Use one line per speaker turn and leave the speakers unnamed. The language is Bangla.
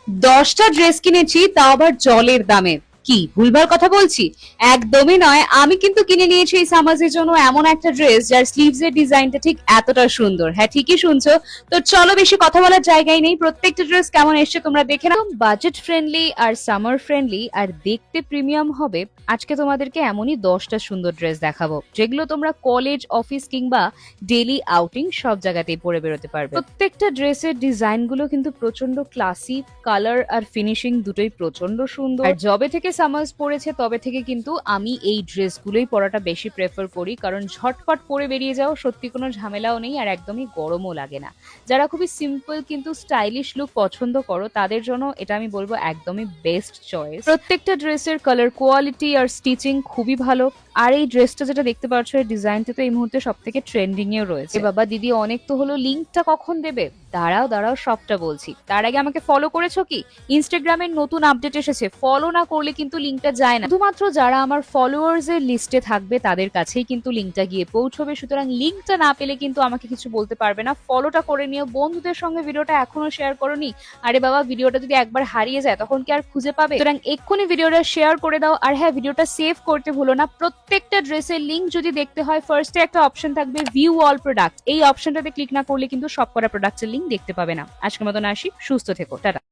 10টা ড্রেস কিনেছি, তাও আবার জলের দামে। কি ভুলভাল কথা বলছি? একদমই নয়। আমি কিন্তু কিনে নিয়েছি এই সামাজের জন্য এমন একটা ড্রেস যার স্লিভস এর ডিজাইনটা ঠিক এতটা সুন্দর। হ্যাঁ, ঠিকই শুনছো। তো চলো, বেশি কথা বলার জায়গায় নেই, প্রত্যেকটা ড্রেস কেমন এসছে তোমরা দেখে নাও। বাজেট ফ্রেন্ডলি আর সামার ফ্রেন্ডলি আর দেখতে প্রিমিয়াম হবে। আজকে তোমাদেরকে এমনই 10টা সুন্দর ড্রেস দেখাবো, যেগুলো তোমরা কলেজ, অফিস কিংবা ডেইলি আউটিং সব জায়গাতেই পরে বেরোতে পারবে। প্রত্যেকটা ড্রেসের ডিজাইন গুলো কিন্তু প্রচন্ড ক্লাসি, কালার আর ফিনিশিং দুটোই প্রচন্ড সুন্দর। আর যবে থেকে সামার্স পড়েছে তবে থেকে কিন্তু আমি এই ড্রেসগুলোই পরাটা বেশি প্রেফার করি, কারণ ঝটপট পরে বেরিয়ে যাও, সত্যি কোনো ঝামেলাও নেই আর একদমই গরমও লাগে না। যারা খুবই সিম্পল কিন্তু স্টাইলিশ লুক পছন্দ করো তাদের জন্য এটা আমি বলবো একদমই বেস্ট চয়েস। প্রত্যেকটা ড্রেসের কালার কোয়ালিটি আর স্টিচিং খুবই ভালো। আর এই ড্রেসটা যেটা দেখতে পাচ্ছ, এই ডিজাইনটা তো এই মুহূর্তে সব থেকে ট্রেন্ডিং এও রয়েছে। বাবা দিদি, অনেক তো হলো, লিঙ্কটা কখন দেবে? দাঁড়াও দাঁড়াও, সবটা বলছি। তার আগে আমাকে ফলো করেছো কি? ইনস্টাগ্রামের নতুন আপডেট এসেছে, ফলো না করলে কিন্তু লিঙ্কটা যায় না। শুধুমাত্র যারা আমার ফলোয়ার্স এর লিস্টে থাকবে তাদের কাছেই কিন্তু লিঙ্কটা গিয়ে পৌঁছবে, সুতরাং লিঙ্কটা না পেলে কিন্তু আমাকে কিছু বলতে পারবে না। ফলোটা করে নিও। বন্ধুদের সঙ্গে ভিডিওটা এখনো শেয়ার করোনি? আরে বাবা, ভিডিওটা যদি একবার হারিয়ে যায় তখন কি আর খুঁজে পাবে? সুতরাং এক্ষুনি ভিডিওটা শেয়ার করে দাও। আর হ্যাঁ, ভিডিওটা সেভ করতে ভুলো না। প্রত্যেকটা ড্রেসের লিঙ্ক যদি দেখতে হয়, ফার্স্টে একটা অপশন থাকবে ভিউ অল প্রোডাক্ট। এই অপশনটাতে ক্লিক না করলে কিন্তু সবকটা প্রোডাক্টের লিঙ্ক দেখতে পাবে না। আজকের মতন আসি, সুস্থ থেকো, টাটা।